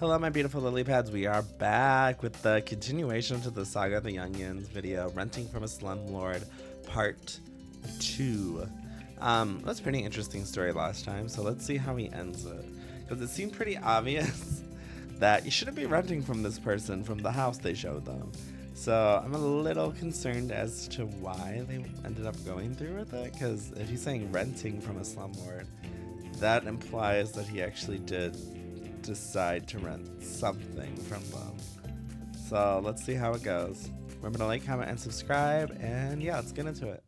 Hello, my beautiful lily pads. We are back with the continuation to the Saga the Youngins video, Renting from a Slumlord, Part 2. That's a pretty interesting story last time, so let's see how he ends it. Because it seemed pretty obvious that you shouldn't be renting from this person from the house they showed them. So I'm a little concerned as to why they ended up going through with it, because if he's saying renting from a slumlord, that implies that he actually did decide to rent something from them. So let's see how it goes. Remember to like, comment, and subscribe, and yeah, let's get into it.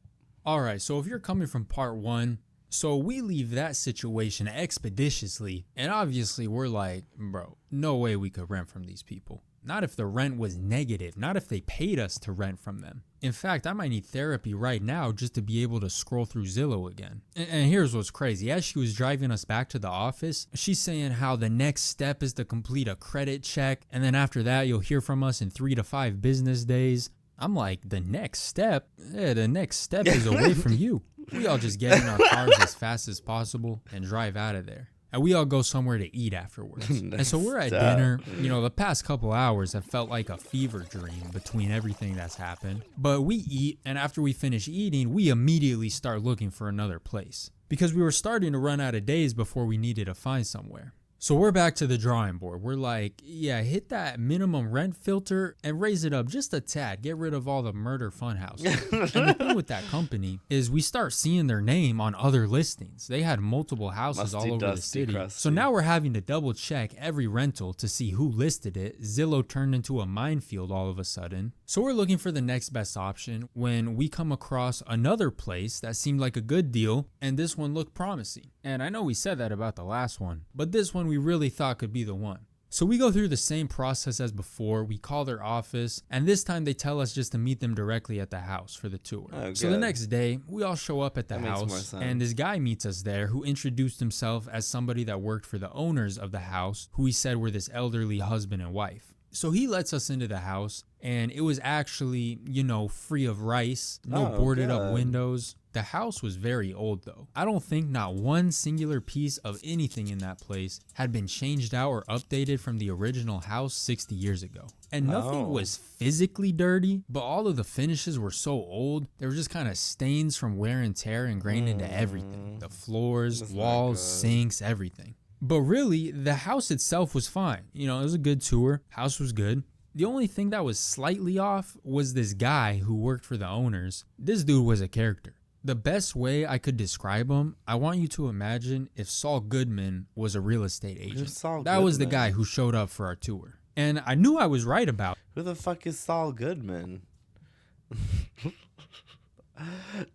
Alright, so if you're coming from part 1, so we leave that situation expeditiously, and obviously we're like, bro, no way we could rent from these people. Not if the rent was negative, not if they paid us to rent from them. In fact, I might need therapy right now just to be able to scroll through Zillow again. And here's what's crazy. As she was driving us back to the office, she's saying how the next step is to complete a credit check, and then after that you'll hear from us in 3 to 5 business days. I'm like, the next step? Yeah, the next step is away from you. We all just get in our cars as fast as possible and drive out of there. And we all go somewhere to eat afterwards. And so we're at dinner. You know, the past couple hours have felt like a fever dream between everything that's happened. But we eat, and after we finish eating, we immediately start looking for another place. Because we were starting to run out of days before we needed to find somewhere. So we're back to the drawing board. We're like, yeah, hit that minimum rent filter and raise it up just a tad. Get rid of all the murder funhouse. And the thing with that company is we start seeing their name on other listings. They had multiple houses all over the city. So now we're having to double check every rental to see who listed it. Zillow turned into a minefield all of a sudden. So we're looking for the next best option when we come across another place that seemed like a good deal, and this one looked promising. And I know we said that about the last one, but this one we really thought could be the one. So we go through the same process as before. We call their office, and this time they tell us just to meet them directly at the house for the tour. Oh, so the next day, we all show up at the house, and this guy meets us there who introduced himself as somebody that worked for the owners of the house, who he said were this elderly husband and wife. So he lets us into the house, and it was actually, you know, free of rice, no boarded up windows. The house was very old though. I don't think not one singular piece of anything in that place had been changed out or updated from the original house 60 years ago. And nothing was physically dirty, but all of the finishes were so old, they were just kind of stains from wear and tear ingrained into everything. The floors, walls, sinks, everything. But really, the house itself was fine. You know, it was a good tour. House was good. The only thing that was slightly off was this guy who worked for the owners. This dude was a character. The best way I could describe him, I want you to imagine if Saul Goodman was a real estate agent. That was the guy who showed up for our tour. And I knew I was right about. Who the fuck is Saul Goodman?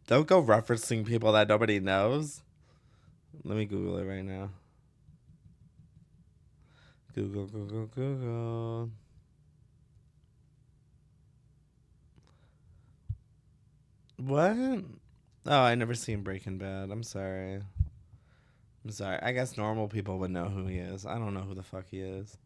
Don't go referencing people that nobody knows. Let me Google it right now. Google. What? Oh, I never seen Breaking Bad. I'm sorry. I guess normal people would know who he is. I don't know who the fuck he is.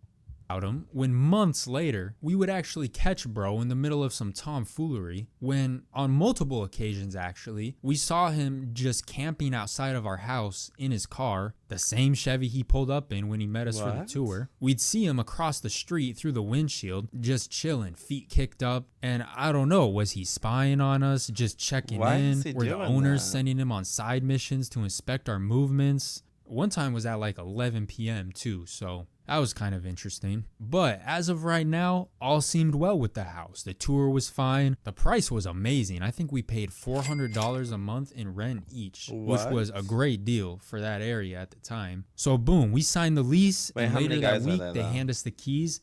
Him when months later we would actually catch bro in the middle of some tomfoolery when on multiple occasions actually we saw him just camping outside of our house in his car, the same Chevy he pulled up in when he met us for the tour. We'd see him across the street through the windshield just chilling, feet kicked up, and I don't know, was he spying on us, just checking in? Were the owners sending him on side missions to inspect our movements? One time was at like 11 p.m. too, so that was kind of interesting. But as of right now, all seemed well with the house. The tour was fine. The price was amazing. I think we paid $400 a month in rent each, which was a great deal for that area at the time. So boom, we signed the lease, and later that week they hand us the keys.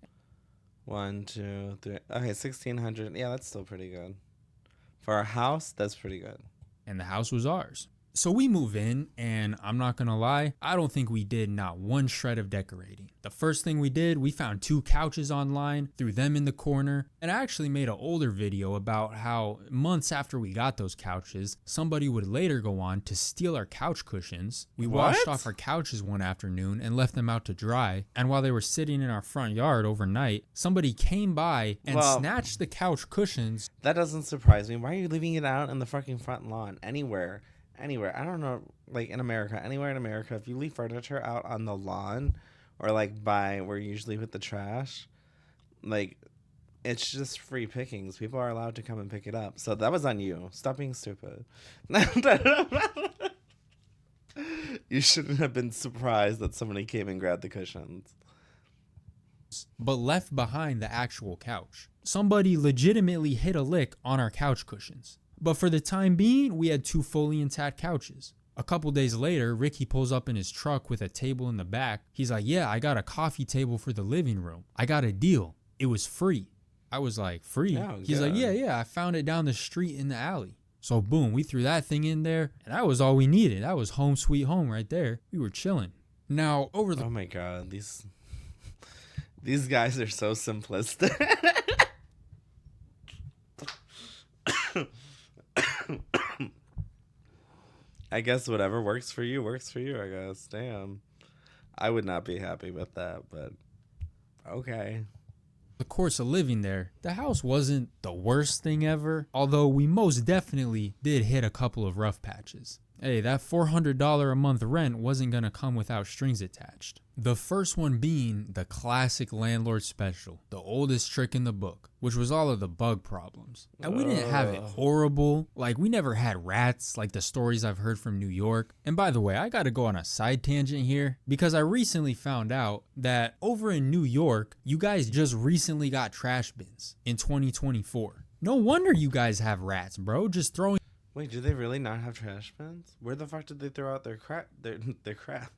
1, 2, 3. Okay, 1,600. Yeah, that's still pretty good. For a house, that's pretty good. And the house was ours. So we move in, and I'm not gonna lie, I don't think we did not one shred of decorating. The first thing we did, we found 2 couches online, threw them in the corner, and I actually made an older video about how months after we got those couches, somebody would later go on to steal our couch cushions. We washed off our couches one afternoon and left them out to dry, and while they were sitting in our front yard overnight, somebody came by and snatched the couch cushions. That doesn't surprise me. Why are you leaving it out in the fucking front lawn? Anywhere, I don't know, like in America, anywhere in America, if you leave furniture out on the lawn or like by where you usually put the trash, like it's just free pickings. People are allowed to come and pick it up. So that was on you. Stop being stupid. You shouldn't have been surprised that somebody came and grabbed the cushions. But left behind the actual couch. Somebody legitimately hit a lick on our couch cushions. But for the time being, we had 2 fully intact couches. A couple days later, Ricky pulls up in his truck with a table in the back. He's like, yeah, I got a coffee table for the living room. I got a deal. It was free. I was like, free? Oh, He's like, yeah, I found it down the street in the alley. So boom, we threw that thing in there, and that was all we needed. That was home sweet home right there. We were chilling. Now, over the... Oh my God, these guys are so simplistic. I guess whatever works for you, I guess. Damn. I would not be happy with that, but okay. The course of living there, the house wasn't the worst thing ever, although we most definitely did hit a couple of rough patches. Hey, that $400 a month rent wasn't gonna come without strings attached. The first one being the classic landlord special, the oldest trick in the book, which was all of the bug problems. And we didn't have it horrible, like we never had rats like the stories I've heard from New York. And by the way, I gotta go on a side tangent here because I recently found out that over in New York, you guys just recently got trash bins in 2024. No wonder you guys have rats, bro. Just throwing... Wait, do they really not have trash bins? Where the fuck did they throw out their crap? Their crap.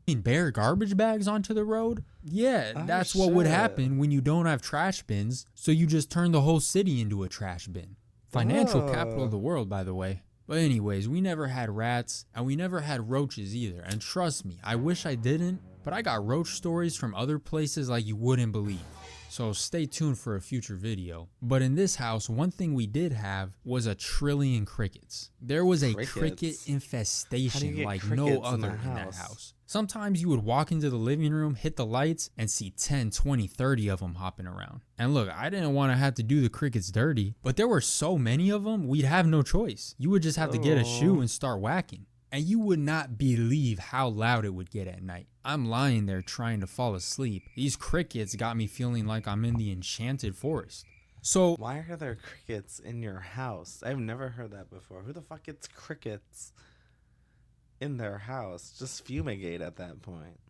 Bare garbage bags onto the road? Yeah, that's what would happen when you don't have trash bins, so you just turn the whole city into a trash bin. Financial capital of the world, by the way. But anyways, we never had rats, and we never had roaches either. And trust me, I wish I didn't, but I got roach stories from other places like you wouldn't believe. So stay tuned for a future video. But in this house, one thing we did have was 1 trillion crickets. There was a cricket infestation like no other in that house. Sometimes you would walk into the living room, hit the lights, and see 10, 20, 30 of them hopping around. And look, I didn't want to have to do the crickets dirty, but there were so many of them, we'd have no choice. You would just have to get a shoe and start whacking. And you would not believe how loud it would get at night. I'm lying there trying to fall asleep. These crickets got me feeling like I'm in the enchanted forest. So why are there crickets in your house? I've never heard that before. Who the fuck gets crickets in their house? Just fumigate at that point.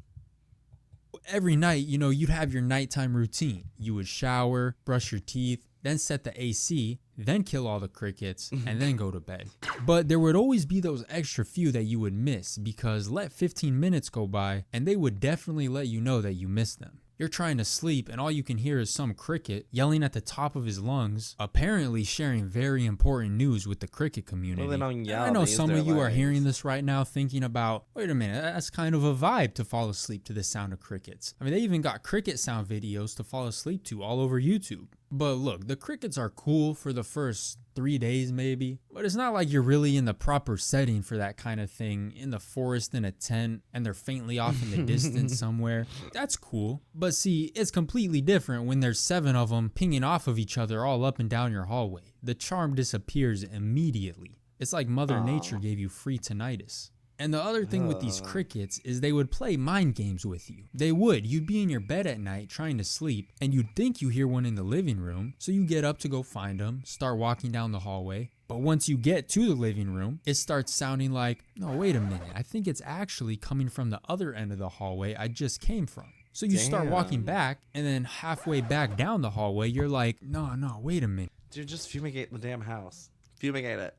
Every night, you know, you'd have your nighttime routine. You would shower, brush your teeth, then set the AC, then kill all the crickets, and then go to bed. But there would always be those extra few that you would miss because let 15 minutes go by and they would definitely let you know that you missed them. You're trying to sleep and all you can hear is some cricket yelling at the top of his lungs, apparently sharing very important news with the cricket community. Well, they don't yell, I know they some use of their you are legs. hearing this right now thinking about, wait a minute, that's kind of a vibe to fall asleep to the sound of crickets. I mean, they even got cricket sound videos to fall asleep to all over YouTube. But look, the crickets are cool for the first 3 days maybe, but it's not like you're really in the proper setting for that kind of thing, in the forest in a tent and they're faintly off in the distance somewhere. That's cool. But see, it's completely different when there's 7 of them pinging off of each other all up and down your hallway. The charm disappears immediately. It's like Mother Nature gave you free tinnitus. And the other thing with these crickets is they would play mind games with you. They would. You'd be in your bed at night trying to sleep and you'd think you hear one in the living room. So you get up to go find them, start walking down the hallway. But once you get to the living room, it starts sounding like, no, wait a minute. I think it's actually coming from the other end of the hallway I just came from. So you start walking back and then halfway back down the hallway, you're like, no, wait a minute. Dude, just fumigate the damn house. Fumigate it.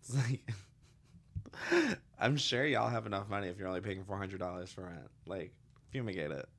It's like... I'm sure y'all have enough money if you're only paying $400 for rent. Like, fumigate it.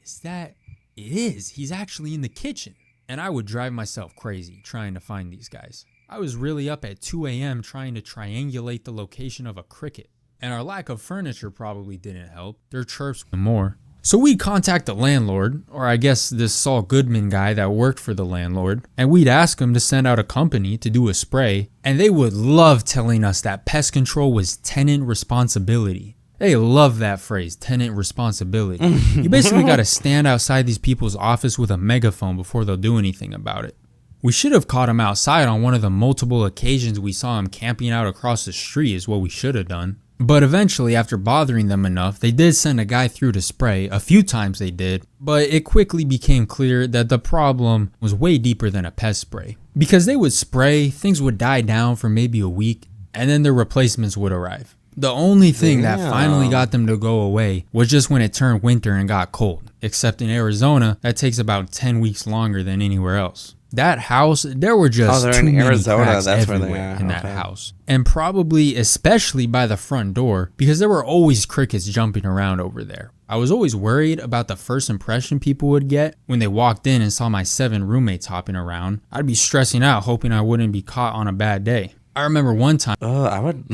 Is that... It is. He's actually in the kitchen. And I would drive myself crazy trying to find these guys. I was really up at 2 a.m. trying to triangulate the location of a cricket. And our lack of furniture probably didn't help. Their chirps were more. So we'd contact the landlord, or I guess this Saul Goodman guy that worked for the landlord, and we'd ask him to send out a company to do a spray, and they would love telling us that pest control was tenant responsibility. They love that phrase, tenant responsibility. You basically got to stand outside these people's office with a megaphone before they'll do anything about it. We should have caught him outside on one of the multiple occasions we saw him camping out across the street is what we should have done. But eventually, after bothering them enough, they did send a guy through to spray. A few times they did, but it quickly became clear that the problem was way deeper than a pest spray. Because they would spray, things would die down for maybe a week, and then their replacements would arrive. The only thing that finally got them to go away was just when it turned winter and got cold. Except in Arizona, that takes about 10 weeks longer than anywhere else. That house, there were just too many cracks everywhere in that house. And probably especially by the front door, because there were always crickets jumping around over there. I was always worried about the first impression people would get when they walked in and saw my 7 roommates hopping around. I'd be stressing out, hoping I wouldn't be caught on a bad day. I remember one time... I would...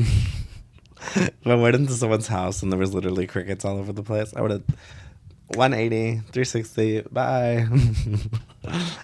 If I went into someone's house and there was literally crickets all over the place, I would have 180, 360, bye.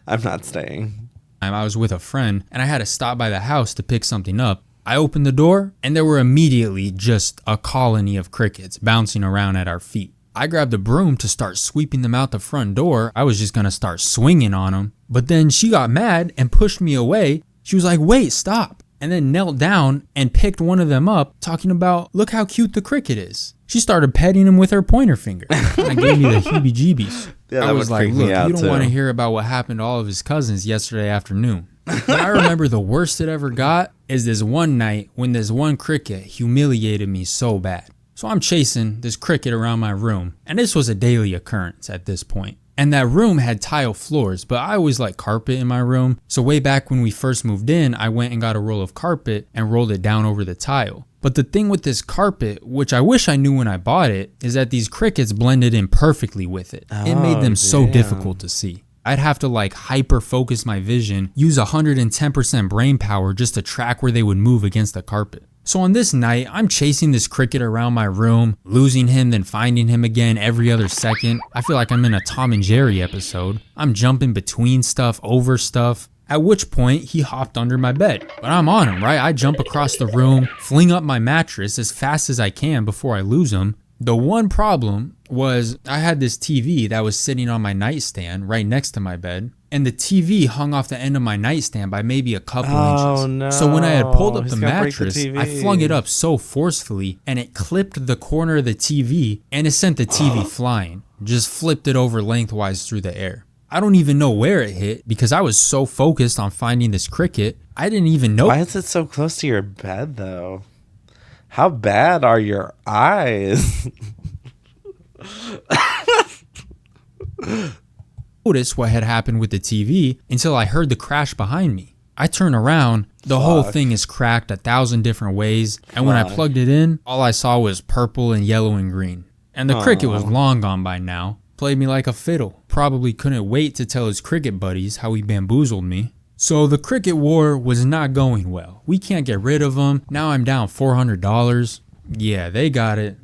I'm not staying. I was with a friend and I had to stop by the house to pick something up. I opened the door and there were immediately just a colony of crickets bouncing around at our feet. I grabbed a broom to start sweeping them out the front door. I was just going to start swinging on them. But then she got mad and pushed me away. She was like, wait, stop. And then knelt down and picked one of them up, talking about, look how cute the cricket is. She started petting him with her pointer finger. That gave me the heebie-jeebies. Yeah, I was like, look, you don't want to hear about what happened to all of his cousins yesterday afternoon. But I remember the worst it ever got is this one night when this one cricket humiliated me so bad. So I'm chasing this cricket around my room, and this was a daily occurrence at this point. And that room had tile floors, but I always liked carpet in my room. So way back when we first moved in, I went and got a roll of carpet and rolled it down over the tile. But the thing with this carpet, which I wish I knew when I bought it, is that these crickets blended in perfectly with it. It made them so difficult to see. I'd have to like hyper focus my vision, use 110% brain power just to track where they would move against the carpet. So on this night, I'm chasing this cricket around my room, losing him, then finding him again every other second. I feel like I'm in a Tom and Jerry episode. I'm jumping between stuff, over stuff. At which point, he hopped under my bed. But I'm on him, right? I jump across the room, fling up my mattress as fast as I can before I lose him. The one problem was I had this TV that was sitting on my nightstand right next to my bed. And the TV hung off the end of my nightstand by maybe a couple inches. No. So when I had pulled up the mattress, I flung it up so forcefully and it clipped the corner of the TV and it sent the TV flying. Just flipped it over lengthwise through the air. I don't even know where it hit because I was so focused on finding this cricket. I didn't even know. Why is it so close to your bed though? How bad are your eyes? Notice what had happened with the TV until I heard the crash behind me. I turn around, the whole thing is cracked 1,000 different ways, and when I plugged it in, all I saw was purple and yellow and green. And the cricket was long gone by now, played me like a fiddle, probably couldn't wait to tell his cricket buddies how he bamboozled me. So the cricket war was not going well. We can't get rid of them, now I'm down $400. Yeah, they got it.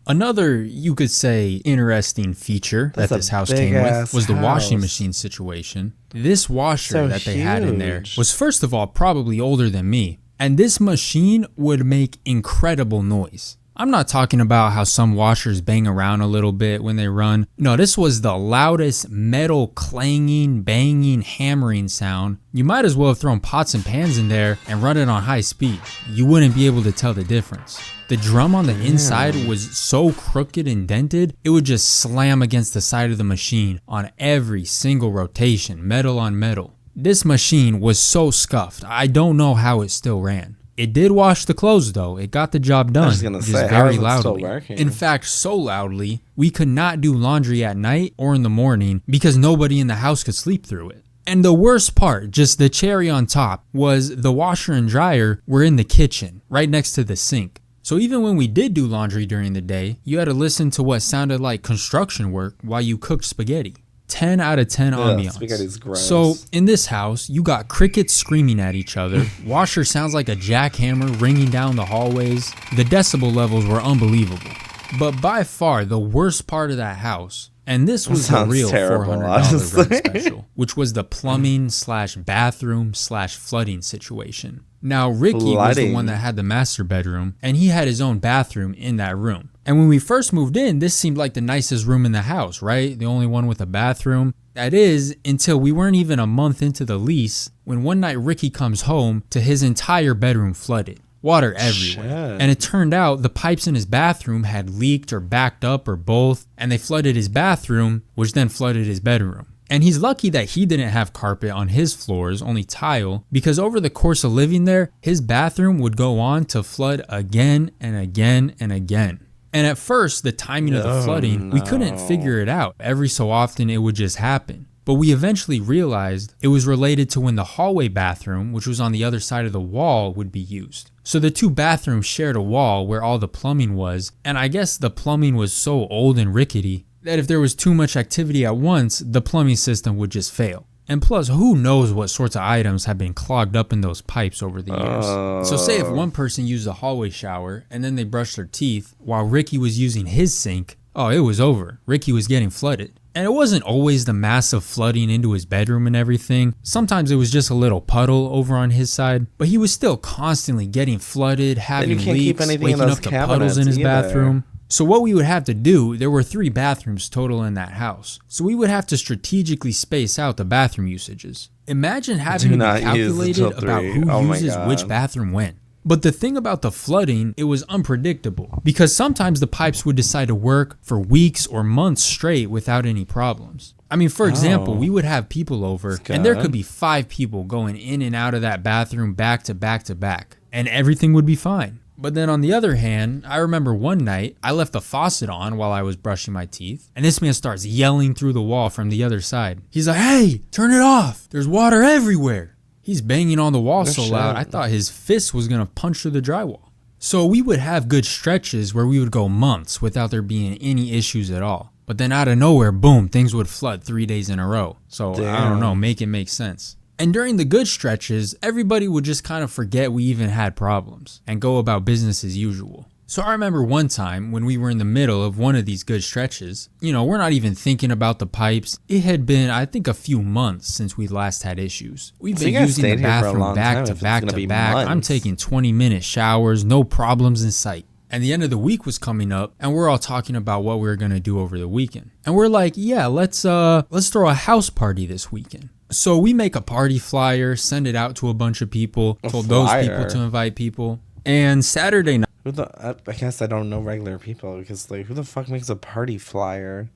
Another, you could say, interesting feature that this house came with was the washing machine situation. This washer that they had in there was, first of all, probably older than me. And this machine would make incredible noise. I'm not talking about how some washers bang around a little bit when they run. No, this was the loudest metal clanging, banging, hammering sound. You might as well have thrown pots and pans in there and run it on high speed. You wouldn't be able to tell the difference. The drum on the inside was so crooked and dented, it would just slam against the side of the machine on every single rotation, metal on metal. This machine was so scuffed, I don't know how it still ran. It did wash the clothes though. It got the job done. I was gonna say, very how is it still loudly. working? In fact, so loudly, we could not do laundry at night or in the morning because nobody in the house could sleep through it. And the worst part, just the cherry on top, was the washer and dryer were in the kitchen, right next to the sink. So even when we did do laundry during the day, you had to listen to what sounded like construction work while you cooked spaghetti. 10 out of 10 ambiance. Spaghetti's gross. So in this house, you got crickets screaming at each other. Washer sounds like a jackhammer ringing down the hallways. The decibel levels were unbelievable. But by far the worst part of that house, and this was the real $400 rent special, which was the plumbing / bathroom / flooding situation. Now Ricky was the one that had the master bedroom, and he had his own bathroom in that room. And when we first moved in, this seemed like the nicest room in the house, right? The only one with a bathroom. That is, until we weren't even a month into the lease, when one night Ricky comes home to his entire bedroom flooded. Water everywhere. Shit. And it turned out the pipes in his bathroom had leaked or backed up or both, and they flooded his bathroom, which then flooded his bedroom. And he's lucky that he didn't have carpet on his floors, only tile, because over the course of living there, his bathroom would go on to flood again and again and again. And at first, the timing of the flooding, we couldn't figure it out. Every so often, it would just happen. But we eventually realized it was related to when the hallway bathroom, which was on the other side of the wall, would be used. So the two bathrooms shared a wall where all the plumbing was, and I guess the plumbing was so old and rickety that if there was too much activity at once, the plumbing system would just fail. And plus, who knows what sorts of items have been clogged up in those pipes over the years. So say if one person used the hallway shower and then they brushed their teeth while Ricky was using his sink, oh, it was over. Ricky was getting flooded. And it wasn't always the massive flooding into his bedroom and everything. Sometimes it was just a little puddle over on his side, but he was still constantly getting flooded, having leaks, waking up to puddles in his bathroom. So what we would have to do, there were 3 bathrooms total in that house. So we would have to strategically space out the bathroom usages. Imagine having to be calculated about who uses which bathroom when. But the thing about the flooding, it was unpredictable because sometimes the pipes would decide to work for weeks or months straight without any problems. I mean, for example, we would have people over and there could be 5 people going in and out of that bathroom back to back to back, and everything would be fine. But then on the other hand, I remember one night I left the faucet on while I was brushing my teeth, and this man starts yelling through the wall from the other side. He's like, "Hey, turn it off. There's water everywhere." He's banging on the wall so loud, I thought his fist was going to punch through the drywall. So we would have good stretches where we would go months without there being any issues at all. But then out of nowhere, boom, things would flood 3 days in a row. So I don't know, make it make sense. And during the good stretches, everybody would just kind of forget we even had problems and go about business as usual. So I remember one time when we were in the middle of one of these good stretches, we're not even thinking about the pipes. It had been, I think, a few months since we last had issues. We've been using the bathroom back to back to back. I'm taking 20-minute showers, no problems in sight. And the end of the week was coming up and we're all talking about what we were going to do over the weekend. And we're like, yeah, let's throw a house party this weekend. So we make a party flyer, send it out to a bunch of people, told those people to invite people. And Saturday night, I guess I don't know regular people because, like, who the fuck makes a party flyer?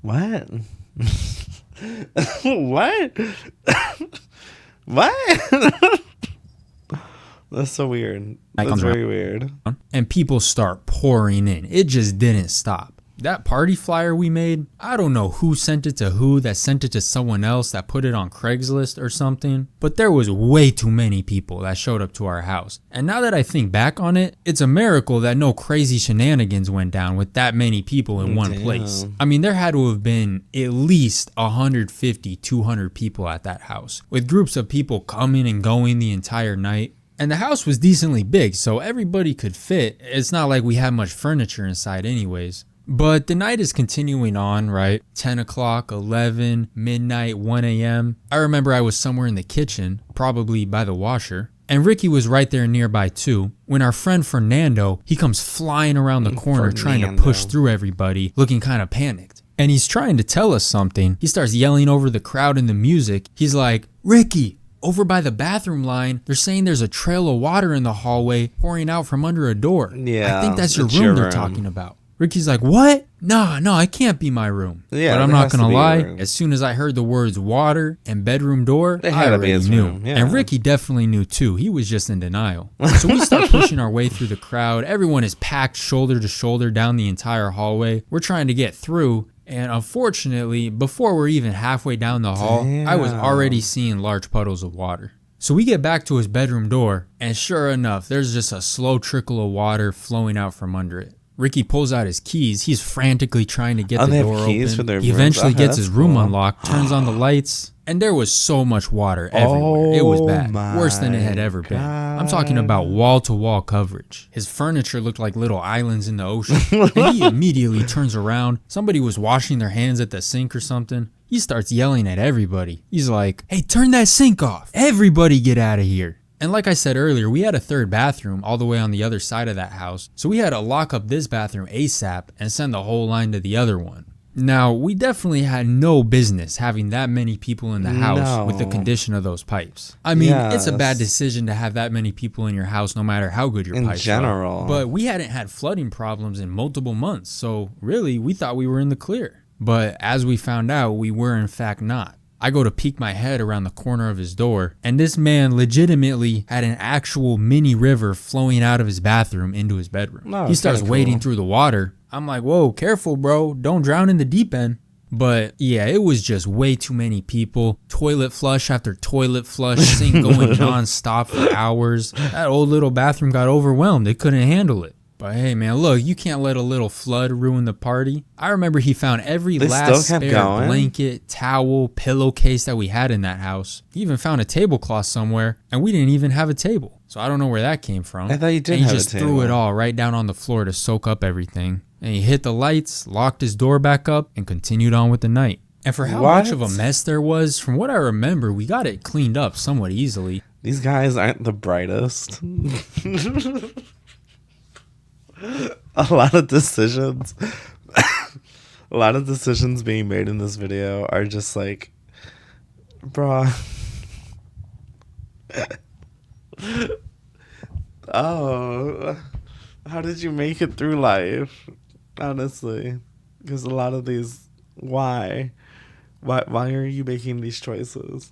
What? What? What? That's so weird. That's very weird. And people start pouring in. It just didn't stop. That party flyer we made, I don't know who sent it to who, that sent it to someone else that put it on Craigslist or something, but there was way too many people that showed up to our house. And now that I think back on it, it's a miracle that no crazy shenanigans went down with that many people in one place. I mean, there had to have been at least 150, 200 people at that house, with groups of people coming and going the entire night. And the house was decently big, so everybody could fit. It's not like we had much furniture inside anyways. But the night is continuing on, right? 10 o'clock, 11, midnight, 1 a.m. I remember I was somewhere in the kitchen, probably by the washer, and Ricky was right there nearby too, when our friend Fernando, he comes flying around the corner trying to push through everybody, looking kind of panicked. And he's trying to tell us something. He starts yelling over the crowd and the music. He's like, "Ricky, over by the bathroom line, they're saying there's a trail of water in the hallway pouring out from under a door. Yeah, I think that's your room they're talking about." Ricky's like, "What? No, it can't be my room." Yeah, but I'm not gonna lie, as soon as I heard the words water and bedroom door, I already knew. Yeah. And Ricky definitely knew too. He was just in denial. So we start pushing our way through the crowd. Everyone is packed shoulder to shoulder down the entire hallway. We're trying to get through. And unfortunately, before we're even halfway down the hall, I was already seeing large puddles of water. So we get back to his bedroom door, and sure enough, there's just a slow trickle of water flowing out from under it. Ricky pulls out his keys. He's frantically trying to get the door open. He eventually gets his room unlocked, turns on the lights, and there was so much water everywhere. It was bad. Worse than it had ever been. I'm talking about wall-to-wall coverage. His furniture looked like little islands in the ocean. And he immediately turns around. Somebody was washing their hands at the sink or something. He starts yelling at everybody. He's like, "Hey, turn that sink off. Everybody get out of here." And like I said earlier, we had a third bathroom all the way on the other side of that house. So we had to lock up this bathroom ASAP and send the whole line to the other one. Now, we definitely had no business having that many people in the house with the No. condition of those pipes. I mean, it's a bad Yes. decision to have that many people in your house no matter how good your In pipes general. are. But we hadn't had flooding problems in multiple months, so really, we thought we were in the clear. But as we found out, we were in fact not. I go to peek my head around the corner of his door, and this man legitimately had an actual mini river flowing out of his bathroom into his bedroom. Oh, He starts kinda wading cool. through the water. I'm like, whoa, careful, bro. Don't drown in the deep end. But yeah, it was just way too many people. Toilet flush after toilet flush, sink going nonstop for hours. That old little bathroom got overwhelmed. It couldn't handle it. But hey, man, look, you can't let a little flood ruin the party. I remember he found every They last still kept spare going? blanket, towel, pillowcase that we had in that house. He even found a tablecloth somewhere, and we didn't even have a table. So I don't know where that came from. I thought you did And he have a just table. threw it all right down on the floor to soak up everything. And he hit the lights, locked his door back up, and continued on with the night. And for how much of a What? mess there was, from what I remember, we got it cleaned up somewhat easily. These guys aren't the brightest. A lot of decisions. A lot of decisions being made in this video are just like, bruh. Oh, how did you make it through life? Honestly, because a lot of these, why are you making these choices?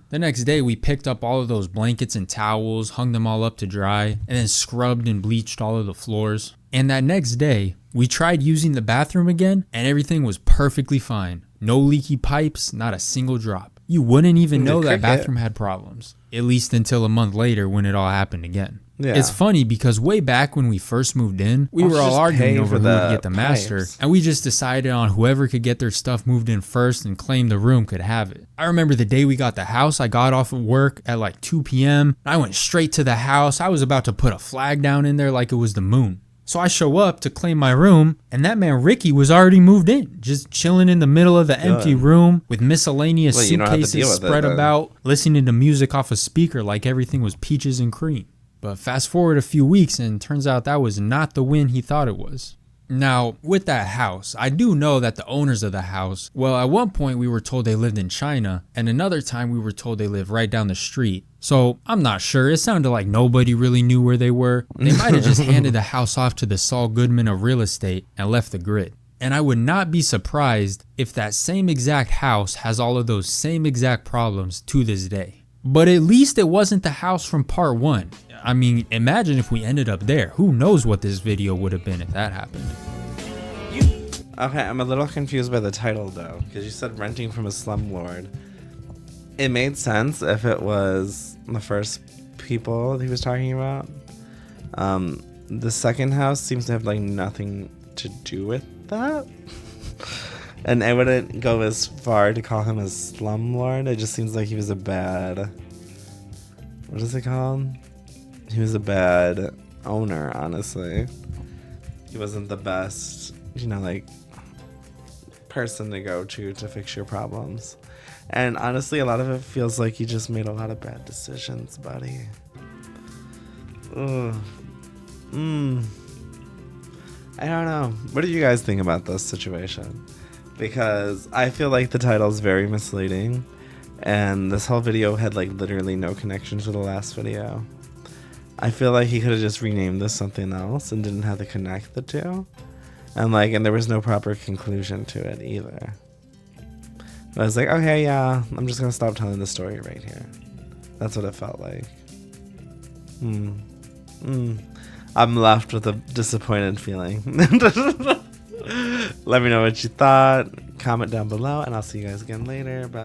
The next day, we picked up all of those blankets and towels, hung them all up to dry, and then scrubbed and bleached all of the floors. And that next day, we tried using the bathroom again, and everything was perfectly fine. No leaky pipes, not a single drop. You wouldn't even know that bathroom had problems, at least until a month later when it all happened again. Yeah. It's funny because way back when we first moved in, we were all just arguing pay over for who would the get the master, pipes. and we just decided on whoever could get their stuff moved in first and claim the room could have it. I remember the day we got the house, I got off of work at like 2 p.m. I went straight to the house. I was about to put a flag down in there like it was the moon. So I show up to claim my room, and that man Ricky was already moved in, just chilling in the middle of the empty room with miscellaneous Well, you don't have to deal suitcases with it, spread then. about, listening to music off a speaker like everything was peaches and cream. But fast forward a few weeks, and turns out that was not the win he thought it was. Now, with that house, I do know that the owners of the house, well, at one point we were told they lived in China, and another time we were told they lived right down the street. So I'm not sure. It sounded like nobody really knew where they were. They might have just handed the house off to the Saul Goodman of real estate and left the grid. And I would not be surprised if that same exact house has all of those same exact problems to this day. But at least it wasn't the house from part 1. I mean, imagine if we ended up there. Who knows what this video would have been if that happened. Okay, I'm a little confused by the title though, because you said renting from a slumlord. It made sense if it was the first people he was talking about. The second house seems to have like nothing to do with that. And I wouldn't go as far to call him a slumlord. It just seems like he was a bad, what is it called? He was a bad owner, honestly. He wasn't the best, like, person to go to fix your problems. And honestly, a lot of it feels like you just made a lot of bad decisions, buddy. Ugh. I don't know. What do you guys think about this situation? Because I feel like the title is very misleading, and this whole video had like literally no connection to the last video. I feel like he could have just renamed this something else and didn't have to connect the two. And there was no proper conclusion to it either. But I was like, okay, yeah, I'm just gonna stop telling the story right here. That's what it felt like. I'm left with a disappointed feeling. Let me know what you thought. Comment down below, and I'll see you guys again later. Bye.